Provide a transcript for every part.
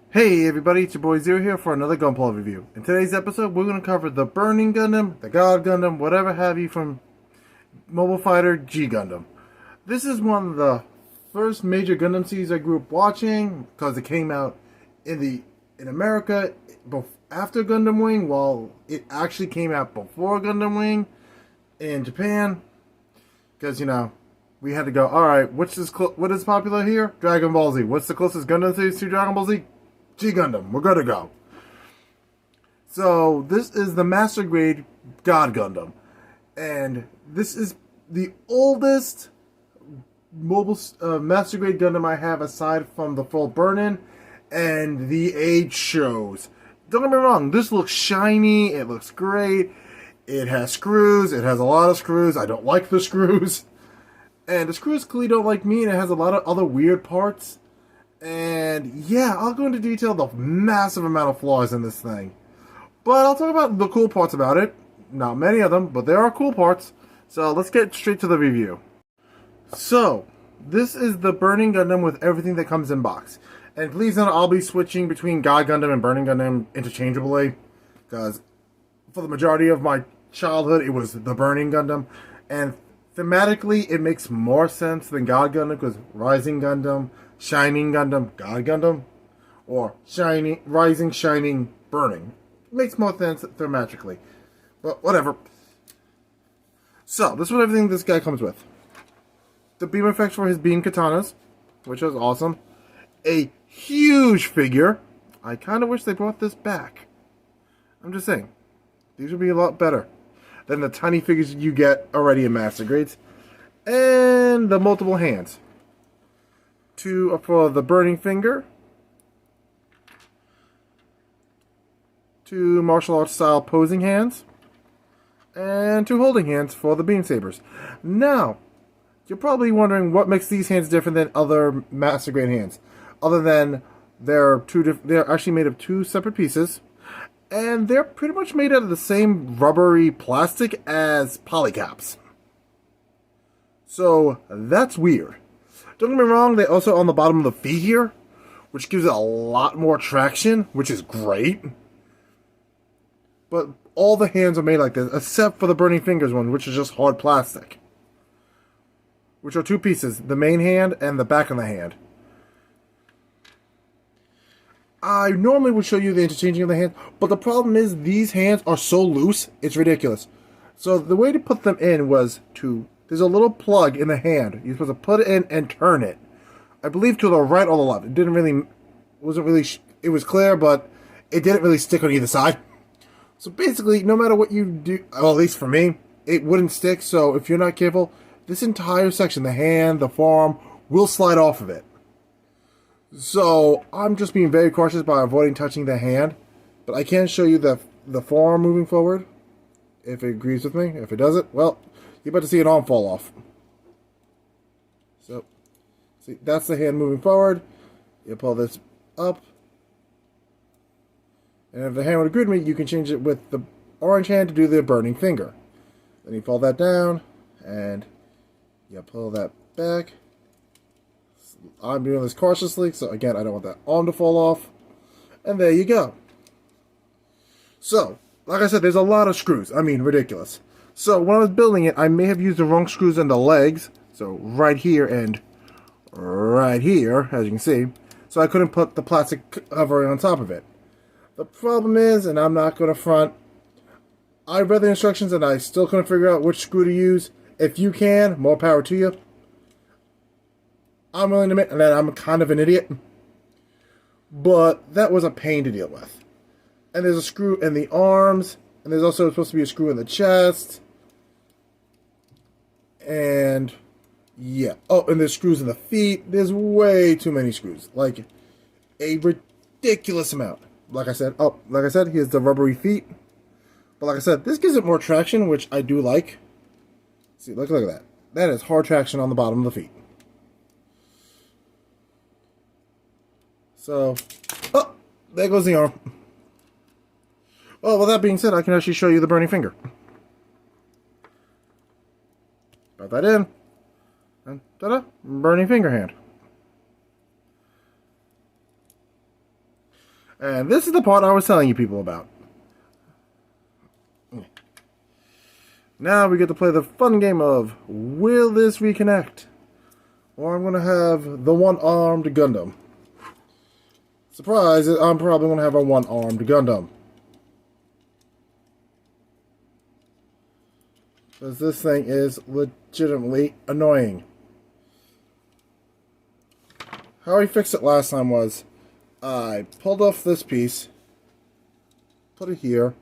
Hey everybody, it's your boy Zero here for another Gunpla review. In today's episode, we're going to cover the Burning Gundam, the God Gundam, whatever have you from Mobile Fighter G-Gundam. This is one of the first major Gundam series I grew up watching because it came out in America after Gundam Wing, while it actually came out before Gundam Wing in Japan. Because, we had to go, alright, what is popular here? Dragon Ball Z. What's the closest Gundam series to Dragon Ball Z? G-Gundam. We're good to go. So, this is the Master Grade God Gundam. And this is the oldest mobile Master Grade Gundam I have aside from the full burn-in. And the age shows. Don't get me wrong, this looks shiny. It looks great. It has screws. It has a lot of screws. I don't like the screws. And the screws clearly don't like me. And it has a lot of other weird parts. And yeah, I'll go into detail the massive amount of flaws in this thing. But I'll talk about the cool parts about it. Not many of them, but there are cool parts. So let's get straight to the review. So, this is the Burning Gundam with everything that comes in box. And please note, I'll be switching between God Gundam and Burning Gundam interchangeably. Because for the majority of my childhood, it was the Burning Gundam. And thematically, it makes more sense than God Gundam because Rising Gundam, Shining Gundam, God Gundam, or Shining, Rising, Shining, Burning. It makes more sense thematically. But whatever. So, this is what everything this guy comes with. The beam effects for his beam katanas, which is awesome. A huge figure. I kind of wish they brought this back. I'm just saying. These would be a lot better than the tiny figures you get already in Master Grades. And the multiple hands. Two for the burning finger. Two martial arts style posing hands. And two holding hands for the beam sabers. Now, you're probably wondering what makes these hands different than other Master Grade hands. Other than they're actually made of two separate pieces. And they're pretty much made out of the same rubbery plastic as polycaps. So, that's weird. Don't get me wrong, they also on the bottom of the feet here, which gives it a lot more traction, which is great. But all the hands are made like this, except for the Burning Fingers one, which is just hard plastic. Which are two pieces, the main hand and the back of the hand. I normally would show you the interchanging of the hands, but the problem is these hands are so loose, it's ridiculous. So the way to put them in was there's a little plug in the hand. You're supposed to put it in and turn it. I believe to the right or the left. It was clear, but it didn't really stick on either side. So basically, no matter what you do, well, at least for me, it wouldn't stick. So if you're not careful, this entire section, the hand, the forearm, will slide off of it. So I'm just being very cautious by avoiding touching the hand. But I can show you the forearm moving forward. If it agrees with me. If it doesn't, well, you're about to see an arm fall off. So, see, that's the hand moving forward. You pull this up. And if the hand would agree with me, you can change it with the orange hand to do the burning finger. Then you pull that down, and you pull that back. I'm doing this cautiously, so again, I don't want that arm to fall off. And there you go. So, like I said, there's a lot of screws. I mean, ridiculous. So, when I was building it, I may have used the wrong screws in the legs. So, right here and right here, as you can see. So, I couldn't put the plastic covering on top of it. The problem is, and I'm not going to front, I read the instructions and I still couldn't figure out which screw to use. If you can, more power to you. I'm willing to admit that I'm kind of an idiot. But that was a pain to deal with. And there's a screw in the arms. And there's also supposed to be a screw in the chest. And yeah. Oh, and there's screws in the feet. There's way too many screws. Like a ridiculous amount. Like I said, here's the rubbery feet. But like I said, this gives it more traction, which I do like. See, look at that. That is hard traction on the bottom of the feet. So, oh, there goes the arm. Well, with that being said, I can actually show you the burning finger. Put that in. And ta-da! Burning finger hand. And this is the part I was telling you people about. Now we get to play the fun game of, will this reconnect? Or I'm going to have the one-armed Gundam. Surprise, I'm probably going to have a one-armed Gundam. Because this thing is legitimately annoying. How I fixed it last time was, I pulled off this piece, put it here,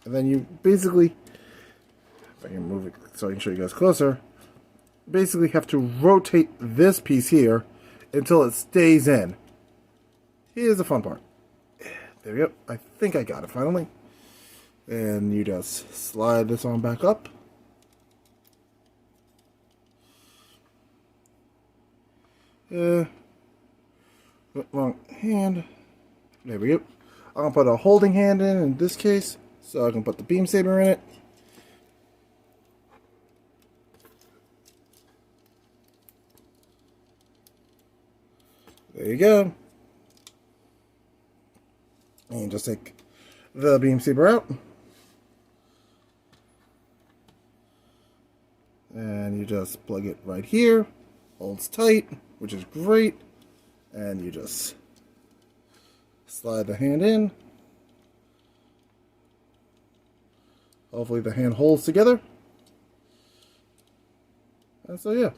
and then you basically, if I can move it so I can show you guys closer, basically have to rotate this piece here until it stays in. Here's the fun part. There we go. I think I got it finally. And you just slide this on back up. Wrong hand. There we go. I'm going to put a holding hand in this case, so I can put the beam saber in it. There you go. And just take the beam saber out. And you just plug it right here. Holds tight, which is great. And you just slide the hand in. Hopefully the hand holds together. And so yeah.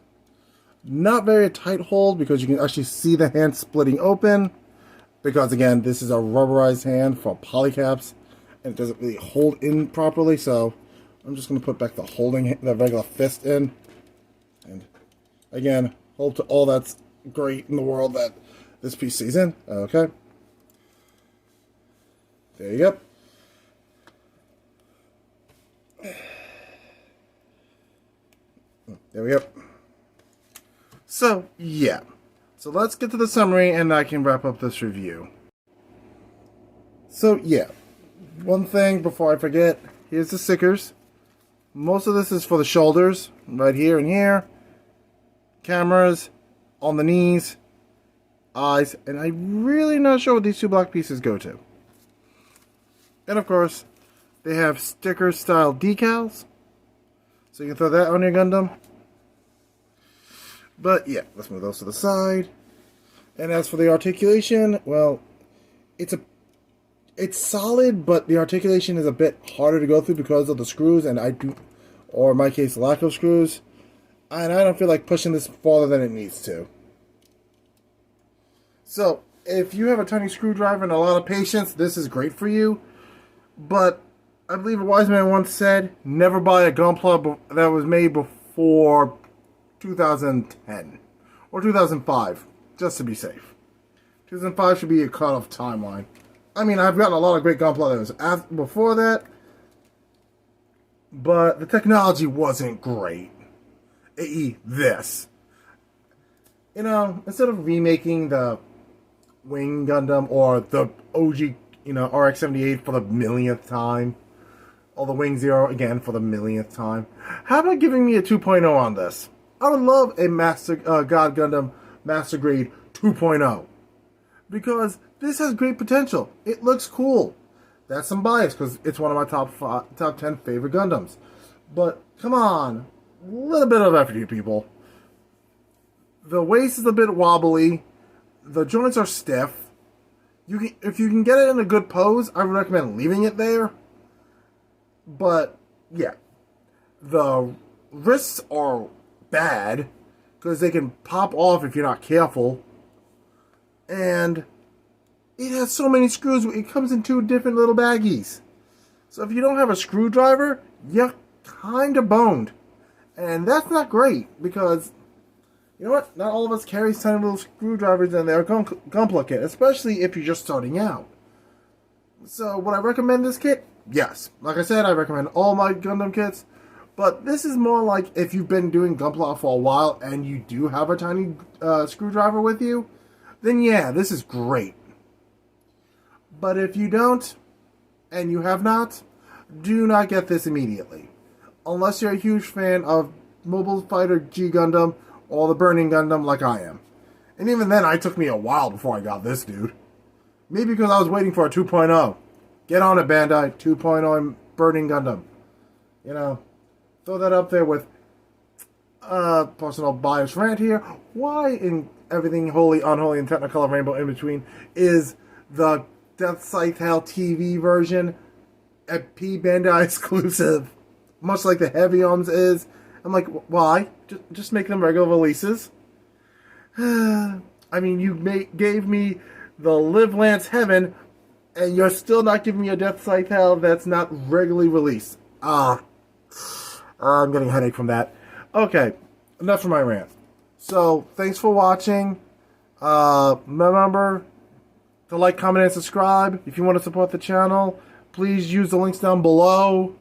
Not very tight hold because you can actually see the hand splitting open. Because again, this is a rubberized hand for polycaps. And it doesn't really hold in properly. So I'm just going to put back the regular fist in. And again, hope to all that's great in the world that this piece stays in. Okay. There you go. There we go. So, yeah. So let's get to the summary and I can wrap up this review. So, yeah. One thing before I forget, here's the stickers. Most of this is for the shoulders, right here and here. Cameras, on the knees, eyes, and I'm really not sure what these two black pieces go to. And of course, they have sticker style decals. So you can throw that on your Gundam. But yeah, let's move those to the side. And as for the articulation, well, it's solid, but the articulation is a bit harder to go through because of the screws, and or in my case, lack of screws. And I don't feel like pushing this farther than it needs to. So, if you have a tiny screwdriver and a lot of patience, this is great for you. But I believe a wise man once said, never buy a gunpla that was made before 2010 or 2005, just to be safe. 2005 should be a cutoff timeline. I mean, I've gotten a lot of great gunpla that was before that, but the technology wasn't great. I.e. this. You know, instead of remaking the Wing Gundam or the OG, RX-78 for the millionth time, or the Wing Zero again for the millionth time, how about giving me a 2.0 on this? I would love a God Gundam Master Grade 2.0. Because this has great potential. It looks cool. That's some bias because it's one of my top 10 favorite Gundams. But come on, a little bit of effort here, people. The waist is a bit wobbly. The joints are stiff. If you can get it in a good pose, I would recommend leaving it there. But yeah, the wrists are bad because they can pop off if you're not careful. And it has so many screws, it comes in 2 different little baggies. So if you don't have a screwdriver, you're kind of boned. And that's not great, because, you know what, not all of us carry tiny little screwdrivers in their gunpla kit, especially if you're just starting out. So would I recommend this kit? Yes. Like I said, I recommend all my Gundam kits. But this is more like if you've been doing gunpla for a while and you do have a tiny screwdriver with you, then yeah, this is great. But if you don't, and you have not, do not get this immediately. Unless you're a huge fan of Mobile Fighter G-Gundam all the Burning Gundam like I am. And even then, it took me a while before I got this dude. Maybe because I was waiting for a 2.0. Get on it, Bandai. 2.0 Burning Gundam. You know, throw that up there with personal bias rant here. Why in everything holy, unholy, and Technicolor Rainbow in between is the Death Scythe TV version a P Bandai exclusive? Much like the Heavy Arms is. I'm like, why? Just make them regular releases. I mean, you gave me the Live Lance Heaven, and you're still not giving me a Death Scythe Hell that's not regularly released. I'm getting a headache from that. Okay, enough for my rant. So, thanks for watching. Remember to like, comment, and subscribe. If you want to support the channel, please use the links down below.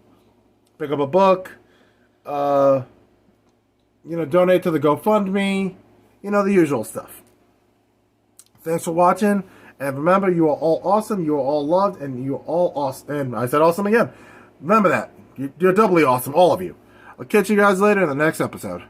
Pick up a book. Donate to the GoFundMe. The usual stuff. Thanks for watching. And remember, you are all awesome. You are all loved. And you are all awesome. And I said awesome again. Remember that. You're doubly awesome, all of you. I'll catch you guys later in the next episode.